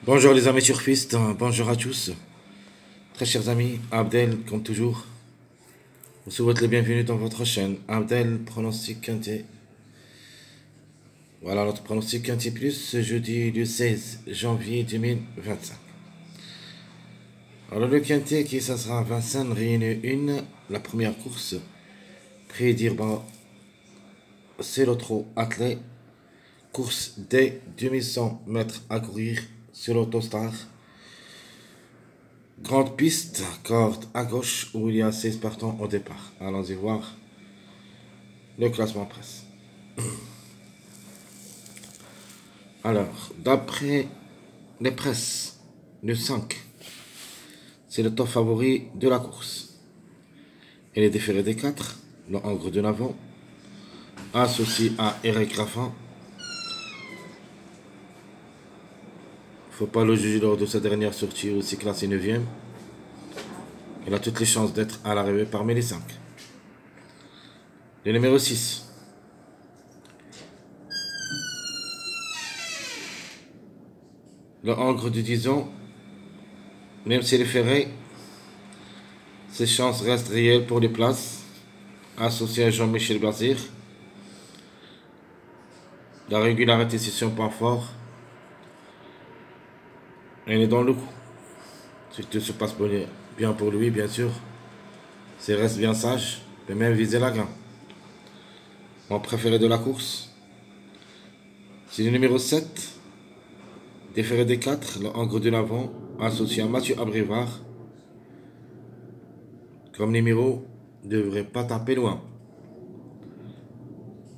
Bonjour les amis surfistes, bonjour à tous. Très chers amis, Abdel, comme toujours, vous souhaite le bienvenu dans votre chaîne. Abdel, pronostic quintet. Voilà notre pronostic quintet plus ce jeudi le 16 janvier 2025. Alors le quintet qui ça sera Vincennes Réunion 1, la première course. Prix d'Irban, c'est le trot attelé. Course des 2100 mètres à courir sur l'autostar. Grande piste, corde à gauche où il y a 16 partants au départ. Allons-y voir le classement presse. Alors, d'après les presses, le 5, c'est le top favori de la course. Et les déférés des 4, le Angre de Navon, associé à Eric Raffin. Faut pas le juger lors de sa dernière sortie aussi classé 9e. Il a toutes les chances d'être à l'arrivée parmi les 5. Le numéro 6. Le Angre de 10 ans, même s'il est ferré, ses chances restent réelles pour les places, associé à Jean-Michel Bazir. La régularité, c'est son point fort. Il est dans le coup. Si tout se passe bien pour lui, bien sûr. S'il reste bien sage, il peut même viser la gain. Mon préféré de la course, c'est le numéro 7. Déféré des 4, le Angre de l'Avant, associé à Mathieu Abrivard. Comme numéro, ne devrait pas taper loin.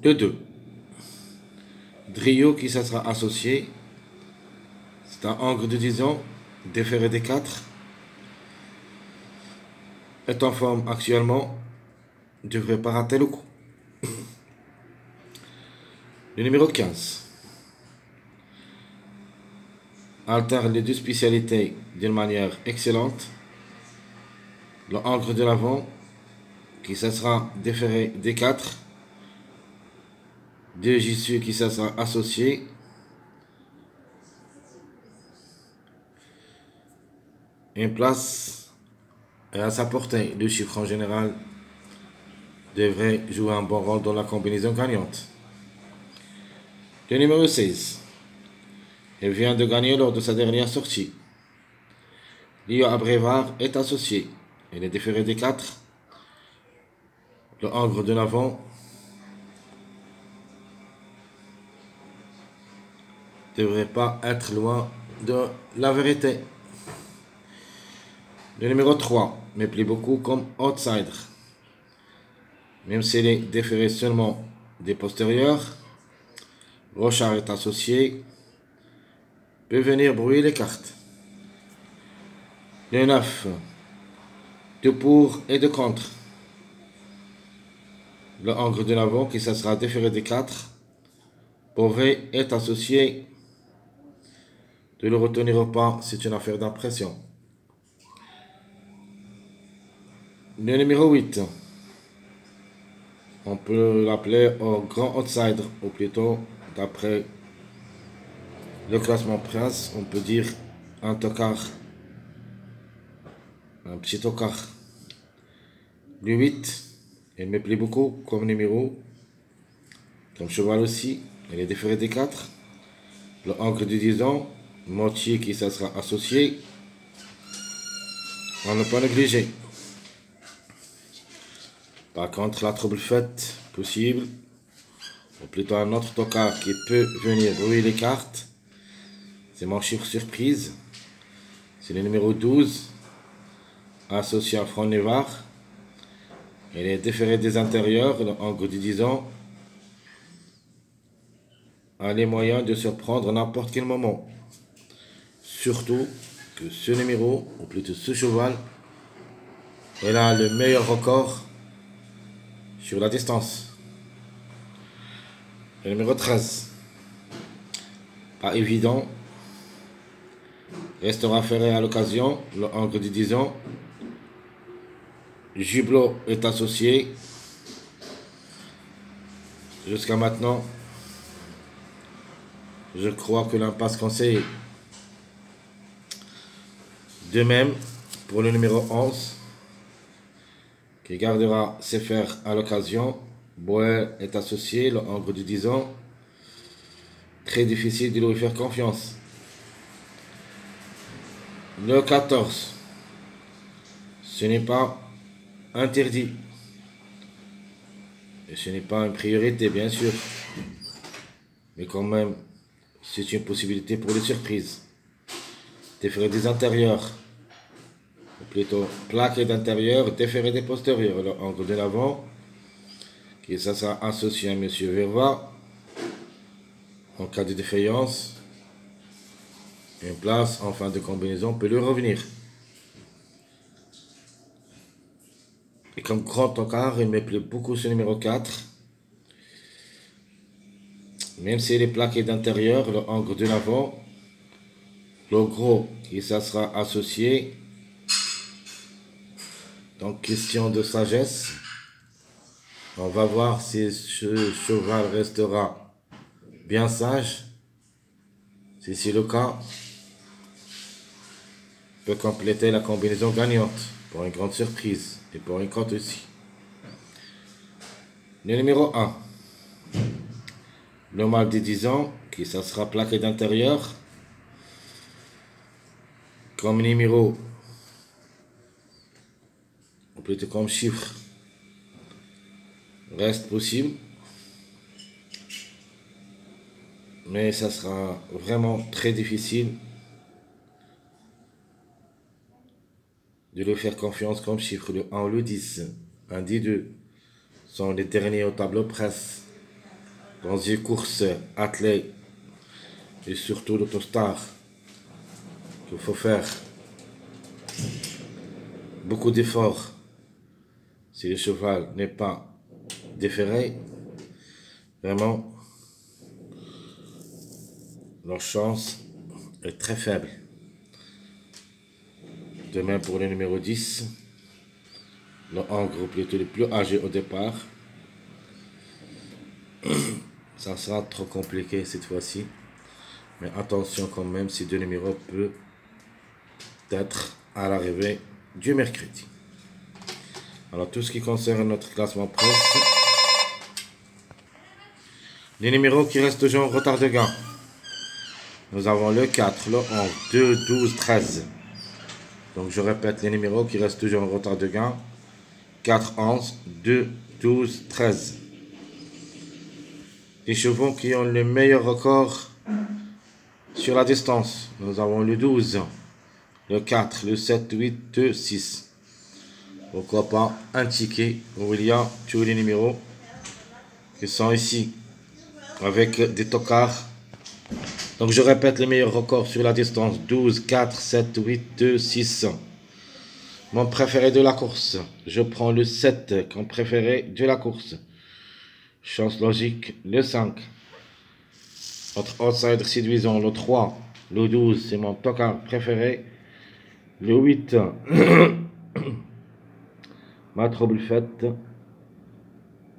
Le 2. Drio qui ça sera associé. C'est un Angre de 10 ans, déféré des 4. Est en forme actuellement. Ne devrait pas rater le coup. Le numéro 15. Alterne les deux spécialités d'une manière excellente. Le Angre de l'Avant, qui ça sera déféré des 4. Deux Gissus qui ça sera associé. Une place est à sa portée. Le chiffre en général devrait jouer un bon rôle dans la combinaison gagnante. Le numéro 16. Il vient de gagner lors de sa dernière sortie. Lio Abrevard est associé. Il est déféré des 4. Le Angre de l'Avant devrait pas être loin de la vérité. Le numéro 3 me plaît beaucoup comme outsider. Même s'il est déféré seulement des postérieurs, Rochard est associé, peut venir brouiller les cartes. Le 9, de pour et de contre. Le Angre de l'Avant qui ça sera déféré des 4. Beauvais est associé. De le retenir ou pas, c'est une affaire d'impression. Le numéro 8. On peut l'appeler au grand outsider, ou plutôt, d'après le classement Prince, on peut dire un tocard. Un petit tocard. Le 8, il me plaît beaucoup comme numéro. Comme cheval aussi, il est déféré des 4. Le Angre de 10 ans, Mortier qui ça sera associé. On ne peut pas négliger. Par contre, la trouble faite possible, ou plutôt un autre tocard qui peut venir brouiller les cartes, c'est mon chiffre surprise. C'est le numéro 12, associé à Front Nevar. Il est déféré des intérieurs, le Angre de 10 ans a les moyens de se prendre à n'importe quel moment. Surtout que ce numéro, ou plutôt ce cheval, il a le meilleur record sur la distance. Le numéro 13, pas évident, restera ferré à l'occasion, le Angre de 10 ans. Jublot est associé. Jusqu'à maintenant, je crois que l'impasse conseillée De même, pour le numéro 11, qui gardera ses fers à l'occasion, Boer est associé, le Angre de 10 ans. Très difficile de lui faire confiance. Le 14, ce n'est pas interdit. Et ce n'est pas une priorité, bien sûr. Mais quand même, c'est une possibilité pour les surprises. Déféré des intérieurs, ou plutôt plaqué d'intérieur, déféré des postérieurs. Le Angre de l'avant, qui ça sera associé à M. Verva. En cas de défaillance, une place en fin de combinaison peut lui revenir. Et comme grand tocard, il me plaît beaucoup ce numéro 4. Même s'il est plaqué d'intérieur, le Angre de l'avant, le gros qui ça sera associé. Donc question de sagesse. On va voir si ce cheval restera bien sage. Si c'est le cas, peut compléter la combinaison gagnante pour une grande surprise et pour une cote aussi. Le numéro 1, le mâle de 10 ans, qui ça sera plaqué d'intérieur. Comme numéro, ou plutôt comme chiffre, reste possible. Mais ça sera vraiment très difficile de lui faire confiance comme chiffre. Le 1 ou le 10, un des deux sont les derniers au tableau presse dans une course attelée et surtout l'autostar qu'il faut faire beaucoup d'efforts si le cheval n'est pas déféré. Vraiment, leur chance est très faible. De même pour le numéro 10, le Angre plutôt le plus âgé au départ. Ça sera trop compliqué cette fois-ci. Mais attention quand même, ces deux numéros peuvent être à l'arrivée du mercredi. Alors tout ce qui concerne notre classement presse, les numéros qui restent toujours en retard de gain. Nous avons le 4, le 11, 2, 12, 13. Donc je répète les numéros qui restent toujours en retard de gain. 4, 11, 2, 12, 13. Les chevaux qui ont le meilleur record sur la distance. Nous avons le 12, le 4, le 7, 8, 2, 6. Pourquoi pas un ticket où il y a tous les numéros qui sont ici avec des tocards. Donc je répète les meilleurs records sur la distance. 12, 4, 7, 8, 2, 6. Mon préféré de la course. Je prends le 7 comme préféré de la course. Chance logique, le 5. Notre outsider séduisant, le 3. Le 12, c'est mon tocard préféré. Le 8, ma trouble faite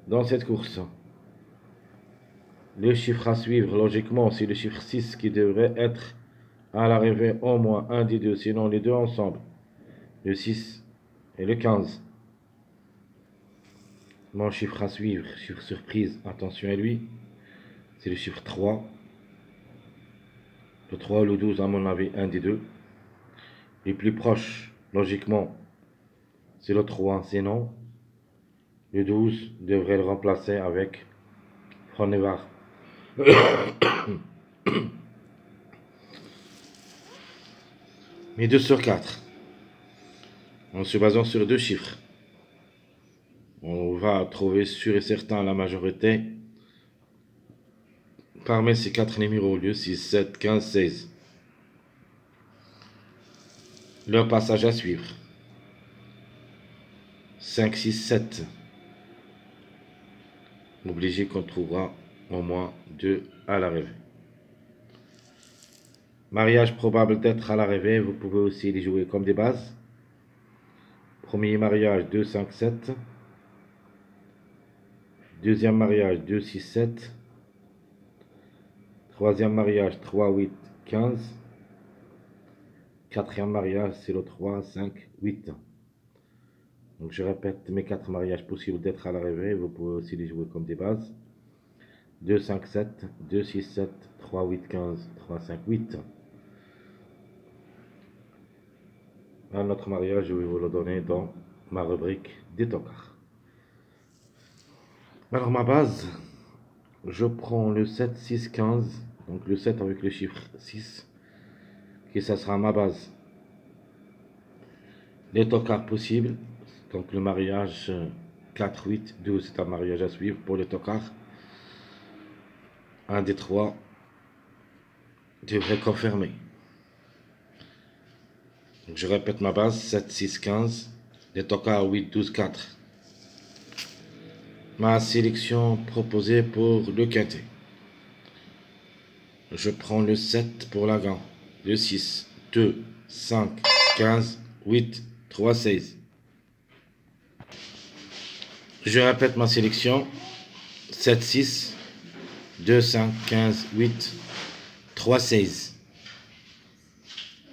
dans cette course. Le chiffre à suivre, logiquement, c'est le chiffre 6 qui devrait être à l'arrivée au moins un des deux, sinon les deux ensemble. Le 6 et le 15. Mon chiffre à suivre, chiffre surprise, attention à lui, c'est le chiffre 3. Le 3 ou le 12, à mon avis, un des deux. Les plus proches, logiquement, c'est le 3, sinon le 12 devrait le remplacer avec Fronevar. Mais 2 sur 4. En se basant sur deux chiffres, on va trouver sûr et certain la majorité parmi ces 4 numéros, le 6, 7, 15, 16. Leur passage à suivre. 5, 6, 7. Obligé qu'on trouvera au moins 2 à l'arrivée. Mariage probable d'être à l'arrivée, vous pouvez aussi les jouer comme des bases. Premier mariage 2, 5, 7. Deuxième mariage 2, 6, 7. Troisième mariage 3, 8, 15. quatrième mariage, c'est le 3, 5, 8. Donc je répète mes 4 mariages possibles d'être à l'arrivée. Vous pouvez aussi les jouer comme des bases. 2, 5, 7, 2, 6, 7, 3, 8, 15, 3, 5, 8. Un autre mariage, je vais vous le donner dans ma rubrique des tokars. Alors ma base, je prends le 7, 6, 15. Donc le 7 avec le chiffre 6. Et ça sera ma base. Les tokars possibles. Donc le mariage 4, 8, 12, c'est un mariage à suivre pour les tokars. Un des trois devrait confirmer. Donc je répète ma base, 7, 6, 15. Les tokars 8, 12, 4. Ma sélection proposée pour le quintet. Je prends le 7 pour la gagne. Le 6, 2, 5, 15, 8, 3, 16. Je répète ma sélection. 7, 6, 2, 5, 15, 8, 3, 16.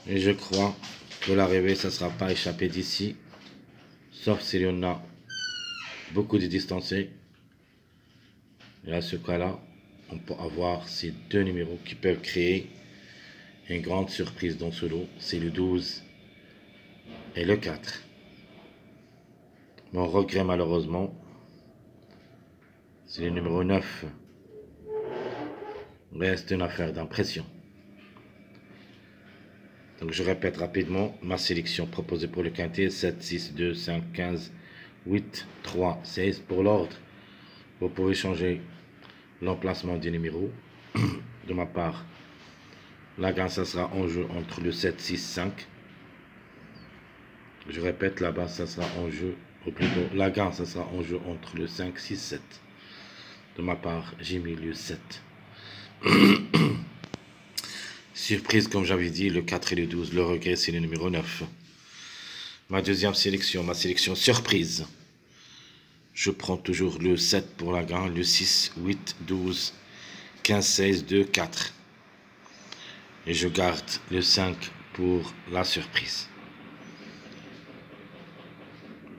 Et je crois que l'arrivée, ça ne sera pas échappé d'ici. Sauf s'il y en a beaucoup de distancés. Et à ce cas-là, on peut avoir ces deux numéros qui peuvent créer une grande surprise dans ce lot. C'est le 12 et le 4. Mon regret, malheureusement, c'est le numéro 9. Reste une affaire d'impression. Donc je répète rapidement ma sélection proposée pour le quintet. 7, 6, 2, 5, 15, 8, 3, 16. Pour l'ordre, vous pouvez changer l'emplacement des numéros. De ma part, la gagne, ça sera en jeu entre le 7, 6, 5. Je répète, là-bas, ça sera en jeu, ou plutôt, la gagne, ça sera en jeu entre le 5, 6, 7. De ma part, j'ai mis le 7. Surprise, comme j'avais dit, le 4 et le 12. Le regret, c'est le numéro 9. Ma deuxième sélection, ma sélection surprise. Je prends toujours le 7 pour la gagne, le 6, 8, 12, 15, 16, 2, 4. Et je garde le 5 pour la surprise.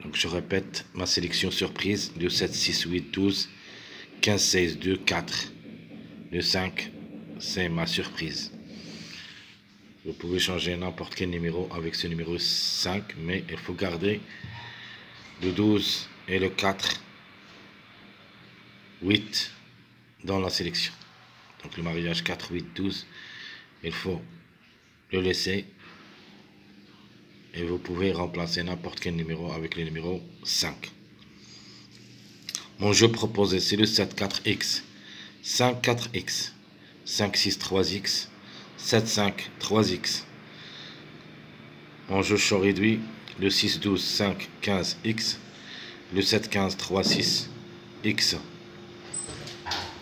Donc je répète ma sélection surprise, le 7, 6, 8, 12, 15, 16, 2, 4. Le 5, c'est ma surprise. Vous pouvez changer n'importe quel numéro avec ce numéro 5, mais il faut garder le 12 et le 4, 8 dans la sélection. Donc le mariage 4, 8, 12, il faut le laisser. Et vous pouvez remplacer n'importe quel numéro avec le numéro 5. Mon jeu proposé, c'est le 7, 4x, 5, 4x, 5, 6, 3x, 7, 5, 3x. Mon jeu chaud réduit, le 6, 12, 5, 15, x. Le 7, 15, 3, 6, x.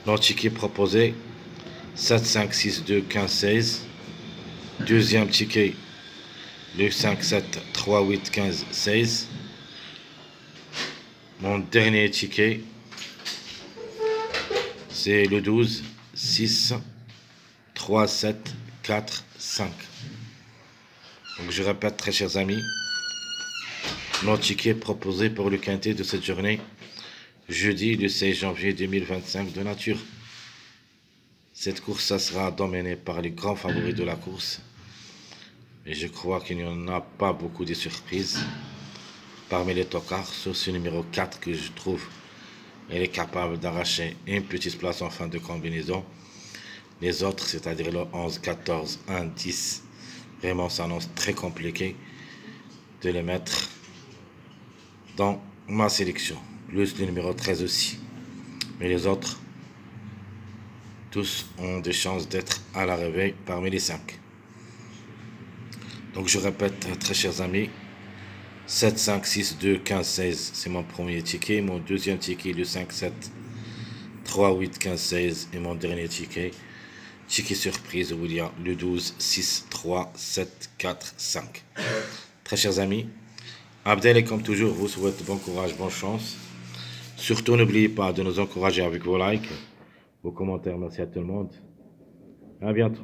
L'antiquet proposé, 7, 5, 6, 2, 15, 16. Deuxième ticket, le 5, 7, 3, 8, 15, 16. Mon dernier ticket, c'est le 12, 6, 3, 7, 4, 5. Donc je répète, très chers amis, mon ticket proposé pour le quintet de cette journée, jeudi le 16 janvier 2025 de nature. Cette course, ça sera dominée par les grands favoris de la course. Et je crois qu'il n'y en a pas beaucoup de surprises parmi les tocards, sauf ce numéro 4 que je trouve elle est capable d'arracher une petite place en fin de combinaison. Les autres, c'est-à-dire le 11, 14, 1, 10, vraiment s'annonce très compliqué de les mettre dans ma sélection. Plus le numéro 13 aussi. Mais les autres, tous ont des chances d'être à l'arrivée parmi les 5. Donc je répète, très chers amis, 7, 5, 6, 2, 15, 16, c'est mon premier ticket. Mon deuxième ticket, le 5, 7, 3, 8, 15, 16. Et mon dernier ticket, ticket surprise, où il y a le 12, 6, 3, 7, 4, 5. Très chers amis, Abdel, et comme toujours, vous souhaite bon courage, bonne chance. Surtout, n'oubliez pas de nous encourager avec vos likes, vos commentaires. Merci à tout le monde. À bientôt.